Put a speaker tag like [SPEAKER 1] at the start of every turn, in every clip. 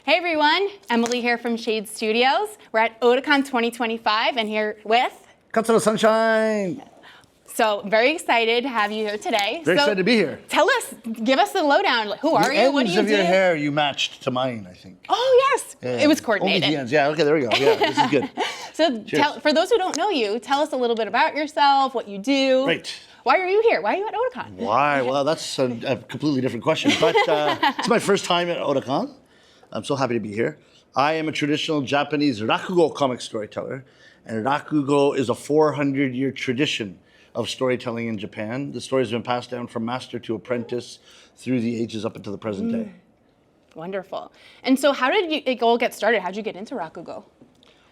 [SPEAKER 1] Hey everyone, Emily here from Shade Studios. We're at Otakon 2025 and here with
[SPEAKER 2] Katsura Sunshine.
[SPEAKER 1] So very excited to have you here today.
[SPEAKER 2] Very excited to be here.
[SPEAKER 1] Tell us, give us the lowdown. Who are you? What do you do?
[SPEAKER 2] The ends of your hair you matched to mine, I think.
[SPEAKER 1] Oh yes,
[SPEAKER 2] Yeah.
[SPEAKER 1] it was coordinated.
[SPEAKER 2] Only the ends. Yeah, okay, there we go. Yeah, this is good.
[SPEAKER 1] So for those who don't know you, tell us a little bit about yourself, what you do.
[SPEAKER 2] Right.
[SPEAKER 1] Why are you here? Why are you at Otakon?
[SPEAKER 2] Why? Well, that's a completely different question. But it's my first time at Otakon. I'm so happy to be here. I am a traditional Japanese rakugo comic storyteller, and rakugo is a 400-year tradition of storytelling in Japan. The story has been passed down from master to apprentice through the ages up until the present day.
[SPEAKER 1] Wonderful. And so how did it all get started? How did you get into rakugo?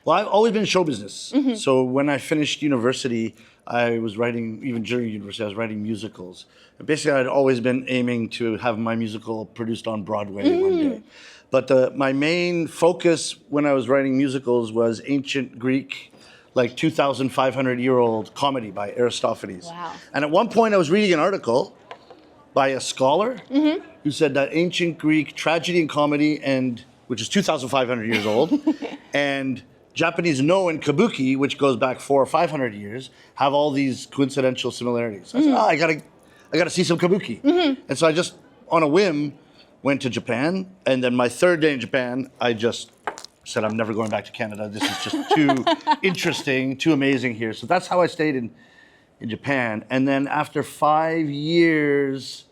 [SPEAKER 2] Well, I've always been in show business. So when I finished university, I was writing, even during university, I was writing musicals. And basically, I'd always been aiming to have my musical produced on Broadway one day. But my main focus when I was writing musicals was ancient Greek, like 2,500-year-old comedy by Aristophanes.
[SPEAKER 1] Wow.
[SPEAKER 2] And at one point, I was reading an article by a scholar who said that ancient Greek tragedy and comedy, which is 2,500 years old, and Japanese no and kabuki, which goes back 400 or 500 years, have all these coincidental similarities. I said, I gotta see some kabuki. And so I just, on a whim, went to Japan. And then my third day in Japan, I just said, I'm never going back to Canada. This is just too interesting, too amazing here. So that's how I stayed in Japan. And then after 5 years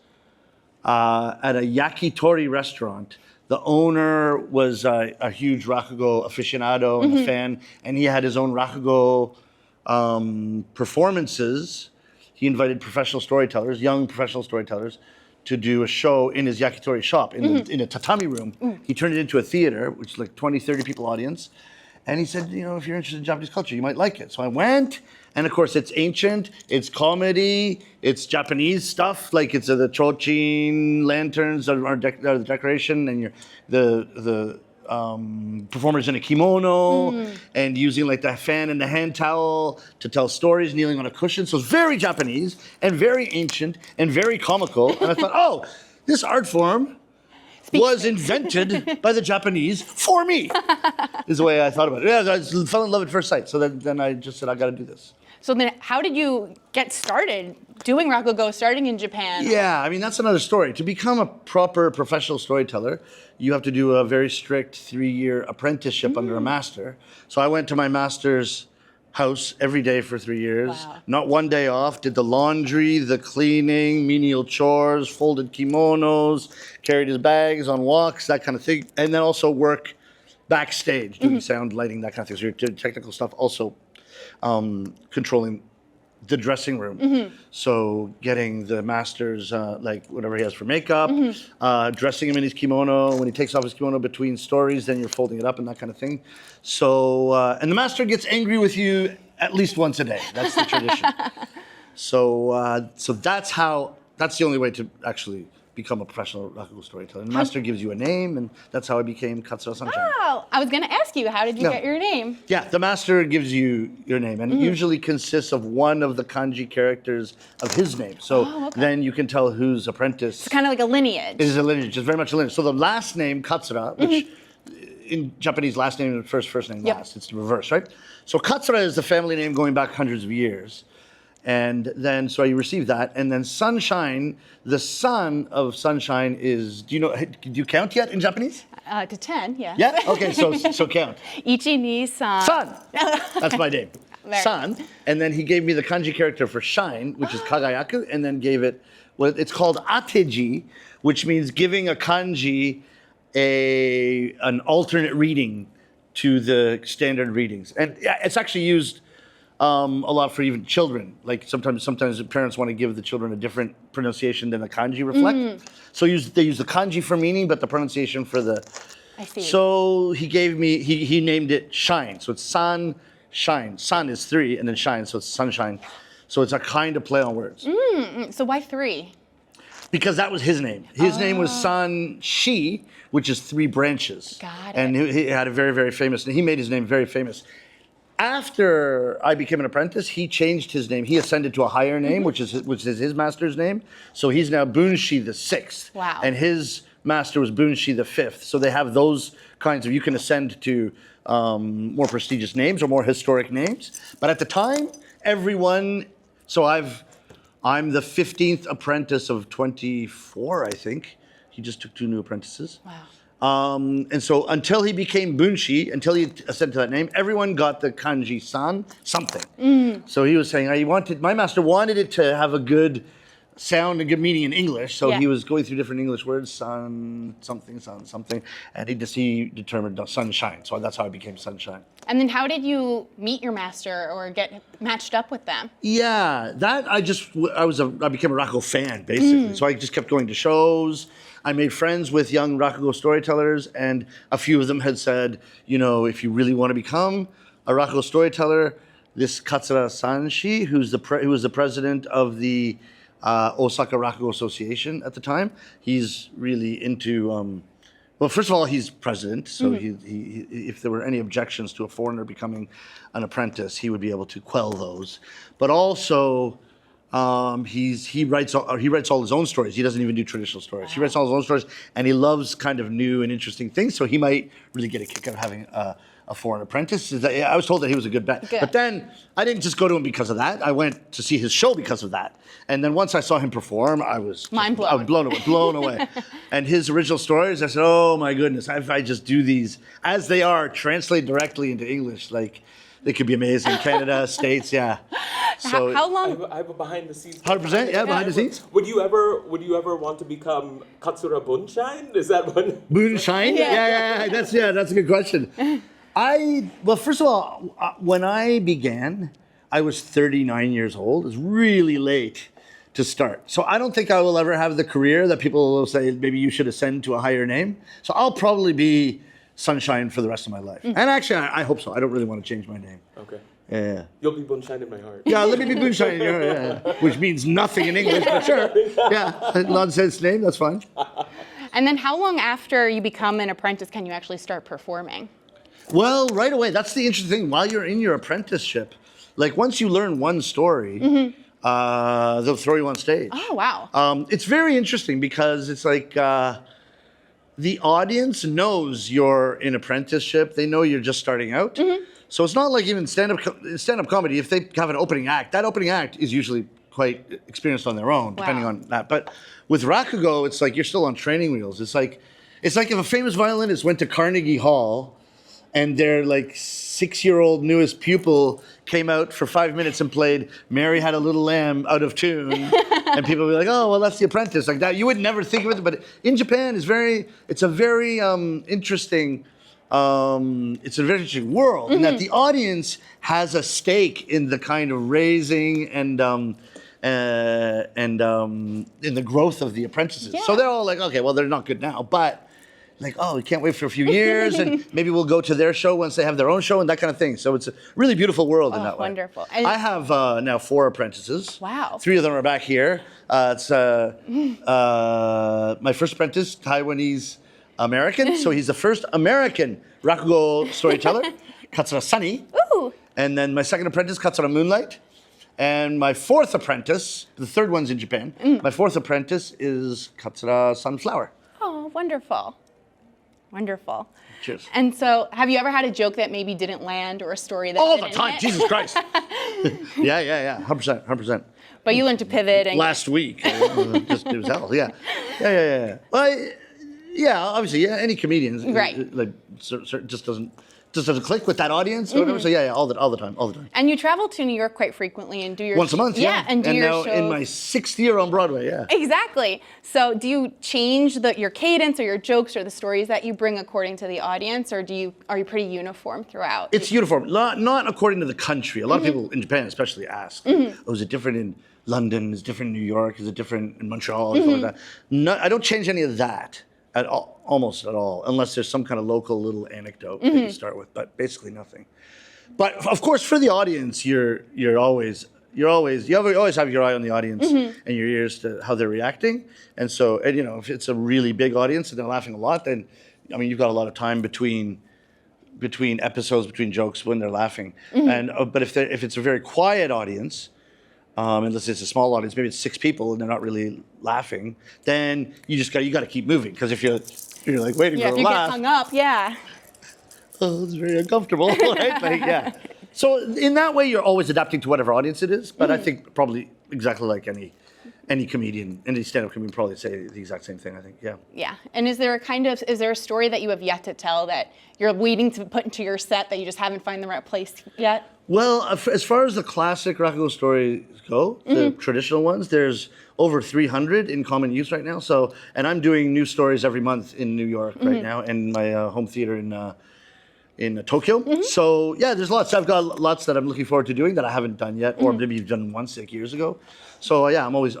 [SPEAKER 2] at a yakitori restaurant, the owner was a huge rakugo aficionado and a fan, and he had his own rakugo performances. He invited professional storytellers, young professional storytellers, to do a show in his yakitori shop, in a tatami room. He turned it into a theater, which is like 20, 30 people audience. And he said, if you're interested in Japanese culture, you might like it. So I went, and of course it's ancient, it's comedy, it's Japanese stuff, like it's the chochin lanterns are the decoration, and the performers in a kimono, and using like the fan and the hand towel to tell stories, kneeling on a cushion. So it's very Japanese, and very ancient, and very comical. And I thought, oh, this art form was invented by the Japanese for me, is the way I thought about it. Yeah, I fell in love at first sight. So then I just said, I got to do this.
[SPEAKER 1] So then how did you get started doing rakugo, starting in Japan?
[SPEAKER 2] Yeah, I mean, that's another story. To become a proper professional storyteller, you have to do a very strict 3-year apprenticeship under a master. So I went to my master's house every day for 3 years.
[SPEAKER 1] Wow.
[SPEAKER 2] Not one day off. Did the laundry, the cleaning, menial chores, folded kimonos, carried his bags on walks, that kind of thing. And then also work backstage, doing sound, lighting, that kind of thing. So you're doing technical stuff, also controlling the dressing room. So getting the master's, like whatever he has for makeup, dressing him in his kimono. When he takes off his kimono between stories, then you're folding it up and that kind of thing. So, and the master gets angry with you at least once a day. That's the tradition. So that's the only way to actually become a professional rakugo storyteller. And the master gives you a name, and that's how I became Katsura Sunshine.
[SPEAKER 1] Oh, I was going to ask you, how did you get your name?
[SPEAKER 2] Yeah, the master gives you your name, and it usually consists of one of the kanji characters of his name. So then you can tell whose apprentice.
[SPEAKER 1] It's kind of like a lineage.
[SPEAKER 2] It is a lineage, just very much a lineage. So the last name, Katsura, which in Japanese, last name first name last. It's the reverse, right? So Katsura is the family name going back hundreds of years. And then, so you receive that. And then Sunshine, the son of Sunshine is, do you count yet in Japanese?
[SPEAKER 1] To 10, yeah.
[SPEAKER 2] Yeah? Okay, so count.
[SPEAKER 1] Ichi, ni, san.
[SPEAKER 2] San! That's my name. San. And then he gave me the kanji character for shine, which is kagayaku, and then gave it, it's called ateji, which means giving a kanji an alternate reading to the standard readings. And it's actually used a lot for even children. Like sometimes parents want to give the children a different pronunciation than the kanji reflect. So they use the kanji for meaning, but the pronunciation for the.
[SPEAKER 1] I see.
[SPEAKER 2] So he named it Shine. So it's San Shine. San is 3, and then Shine, so it's Sunshine. So it's a kind of play on words.
[SPEAKER 1] So why 3?
[SPEAKER 2] Because that was his name. His name was San Shi, which is 3 branches.
[SPEAKER 1] Got it.
[SPEAKER 2] And he had a very, very famous, and he made his name very famous. After I became an apprentice, he changed his name. He ascended to a higher name, which is his master's name. So he's now Bunshi the 6th.
[SPEAKER 1] Wow.
[SPEAKER 2] And his master was Bunshi the fifth. So they have those kinds of, you can ascend to more prestigious names or more historic names. But at the time, everyone, I'm the 15th apprentice of 24, I think. He just took 2 new apprentices.
[SPEAKER 1] Wow.
[SPEAKER 2] And so until he became Bunshi, until he ascended to that name, everyone got the kanji san something. So he was saying, my master wanted it to have a good sound and good meaning in English. So he was going through different English words, sun something, and he determined sunshine. So that's how I became Sunshine.
[SPEAKER 1] And then how did you meet your master or get matched up with them?
[SPEAKER 2] Yeah, that I became a rakugo fan basically. So I just kept going to shows. I made friends with young rakugo storytellers, and a few of them had said, if you really want to become a rakugo storyteller, this Katsura Sunshine, who was the president of the Osaka Rakugo Association at the time, he's really into. Well, first of all, he's president, so he if there were any objections to a foreigner becoming an apprentice, he would be able to quell those. But also, he writes all his own stories. He doesn't even do traditional stories. Wow. He writes all his own stories, and he loves kind of new and interesting things. So he might really get a kick out of having a foreign apprentice. I was told that he was a good bet. But then I didn't just go to him because of that. I went to see his show because of that. And then once I saw him perform, I was blown away. And his original stories, I said, oh my goodness, if I just do these as they are, translate directly into English, like they could be amazing. Canada, States, yeah.
[SPEAKER 1] So how long?
[SPEAKER 3] I have a behind the scenes.
[SPEAKER 2] 100%, yeah, behind the scenes.
[SPEAKER 3] Would you ever want to become Katsura Sunshine? Is that one?
[SPEAKER 2] Sunshine? Yeah. That's a good question. Well, first of all, when I began, I was 39 years old. It was really late to start. So I don't think I will ever have the career that people will say, maybe you should ascend to a higher name. So I'll probably be Sunshine for the rest of my life. And actually, I hope so. I don't really want to change my name.
[SPEAKER 3] Okay.
[SPEAKER 2] Yeah.
[SPEAKER 3] You'll be Sunshine in my heart.
[SPEAKER 2] Yeah, let me be Sunshine in your heart, which means nothing in English, but sure. Yeah, nonsense name, that's fine.
[SPEAKER 1] And then how long after you become an apprentice can you actually start performing?
[SPEAKER 2] Well, right away. That's the interesting thing. While you're in your apprenticeship, like once you learn one story, they'll throw you on stage.
[SPEAKER 1] Oh, wow.
[SPEAKER 2] It's very interesting because it's like the audience knows you're in apprenticeship. They know you're just starting out. So it's not like even stand-up comedy. If they have an opening act, that opening act is usually quite experienced on their own, depending on that. But with rakugo, it's like you're still on training wheels. It's like if a famous violinist went to Carnegie Hall and their like 6-year-old newest pupil came out for 5 minutes and played Mary Had a Little Lamb out of tune, and people would be like, oh, well, that's The Apprentice, like that. You would never think of it, but in Japan, it's a very interesting world, in that the audience has a stake in the kind of raising and in the growth of the apprentices. Yeah. So they're all like, okay, well, they're not good now, but like, oh, we can't wait for a few years, and maybe we'll go to their show once they have their own show and that kind of thing. So it's a really beautiful world in that way.
[SPEAKER 1] Wonderful.
[SPEAKER 2] I have now 4 apprentices.
[SPEAKER 1] Wow.
[SPEAKER 2] 3 of them are back here. It's my first apprentice, Taiwanese American. So he's the first American rakugo storyteller, Katsura Sunny.
[SPEAKER 1] Ooh.
[SPEAKER 2] And then my second apprentice, Katsura Moonlight. And my 4th apprentice, the 3rd one's in Japan. My 4th apprentice is Katsura Sunflower.
[SPEAKER 1] Oh, wonderful. Wonderful.
[SPEAKER 2] Cheers.
[SPEAKER 1] And so, have you ever had a joke that maybe didn't land or a story that
[SPEAKER 2] all
[SPEAKER 1] didn't
[SPEAKER 2] the time?
[SPEAKER 1] hit?
[SPEAKER 2] Jesus Christ. Yeah. 100%.
[SPEAKER 1] But you learned to pivot. And
[SPEAKER 2] last week, it was hell. Yeah. Well, obviously, any comedian,
[SPEAKER 1] right?
[SPEAKER 2] Like, just doesn't click with that audience or whatever. So all the time.
[SPEAKER 1] And you travel to New York quite frequently and do your
[SPEAKER 2] once a month. Yeah,
[SPEAKER 1] and do your
[SPEAKER 2] now
[SPEAKER 1] shows.
[SPEAKER 2] In my 6th year on Broadway. Yeah.
[SPEAKER 1] Exactly. So do you change your cadence or your jokes or the stories that you bring according to the audience, or are you pretty uniform throughout?
[SPEAKER 2] It's uniform, not according to the country. A lot of people in Japan, especially, ask, "Oh, is it different in London? Is it different in New York? Is it different in Montreal?" Something like that. No, I don't change any of that at all. Almost at all, unless there's some kind of local little anecdote that you start with, but basically nothing. But of course, for the audience, you always have your eye on the audience and your ears to how they're reacting. And so, if it's a really big audience and they're laughing a lot, then you've got a lot of time between episodes, between jokes when they're laughing. And but if it's a very quiet audience, unless it's a small audience, maybe it's 6 people and they're not really laughing, then you got to keep moving. Because if you're like waiting
[SPEAKER 1] Yeah,
[SPEAKER 2] for
[SPEAKER 1] if
[SPEAKER 2] a
[SPEAKER 1] you
[SPEAKER 2] laugh,
[SPEAKER 1] get hung up, yeah.
[SPEAKER 2] oh, it's very uncomfortable, right? Like, yeah. So in that way, you're always adapting to whatever audience it is. But I think probably exactly like any comedian, any stand-up comedian probably say the exact same thing, I think, yeah.
[SPEAKER 1] Yeah, and is there a story that you have yet to tell that you're waiting to put into your set that you just haven't found the right place yet?
[SPEAKER 2] Well, as far as the classic rakugo stories go, the traditional ones, there's over 300 in common use right now. So, and I'm doing new stories every month in New York right now, in my home theater in Tokyo. So yeah, there's lots. I've got lots that I'm looking forward to doing that I haven't done yet, or maybe you've done once like years ago. So yeah, I'm always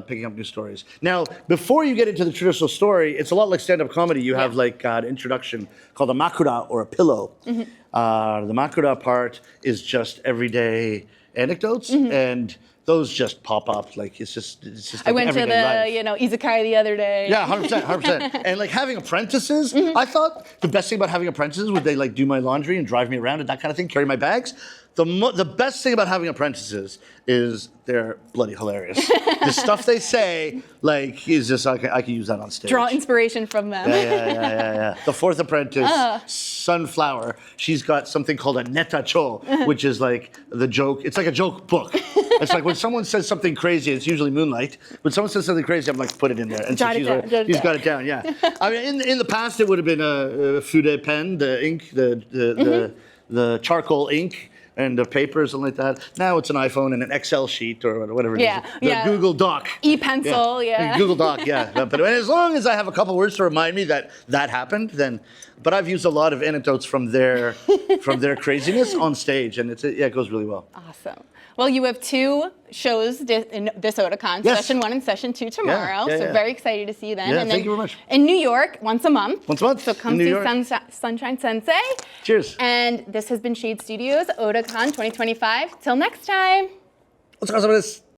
[SPEAKER 2] picking up new stories. Now, before you get into the traditional story, it's a lot like stand-up comedy. You have like an introduction called a makura, or a pillow. The makura part is just everyday anecdotes, and those just pop up. Like it's just like
[SPEAKER 1] I went to
[SPEAKER 2] everyday
[SPEAKER 1] the
[SPEAKER 2] life.
[SPEAKER 1] izakaya the other day.
[SPEAKER 2] Yeah, 100%. And like having apprentices, I thought the best thing about having apprentices would they like do my laundry and drive me around and that kind of thing, carry my bags. The best thing about having apprentices is they're bloody hilarious. The stuff they say, like, is just I can use that on stage.
[SPEAKER 1] Draw inspiration from them.
[SPEAKER 2] Yeah. The 4th apprentice, Sunflower, she's got something called a netacho, which is like the joke. It's like a joke book. It's like when someone says something crazy, it's usually Moonlight. When someone says something crazy, I'm like, put it in there. And
[SPEAKER 1] Jot it down.
[SPEAKER 2] she's got it down, yeah. I mean, in the past, it would have been a fude pen, the ink, the charcoal ink, and the paper, something like that. Now it's an iPhone and an Excel sheet or whatever it is. The Google Doc.
[SPEAKER 1] E-pencil, yeah.
[SPEAKER 2] Google Doc, yeah. But as long as I have a couple words to remind me that happened, then. But I've used a lot of anecdotes from their craziness on stage, and it goes really well.
[SPEAKER 1] Awesome. Well, you have 2 shows in this Otakon,
[SPEAKER 2] Yes.
[SPEAKER 1] session 1 and session 2 tomorrow.
[SPEAKER 2] Yeah.
[SPEAKER 1] So very excited to see you then.
[SPEAKER 2] Yeah,
[SPEAKER 1] and
[SPEAKER 2] thank
[SPEAKER 1] then
[SPEAKER 2] you very much.
[SPEAKER 1] In New York, once a month.
[SPEAKER 2] Once a month
[SPEAKER 1] So come
[SPEAKER 2] in New
[SPEAKER 1] see
[SPEAKER 2] York.
[SPEAKER 1] Sunshine Sensei.
[SPEAKER 2] Cheers.
[SPEAKER 1] And this has been Shade Studios, Otakon 2025. Till next time.
[SPEAKER 2] Otakon.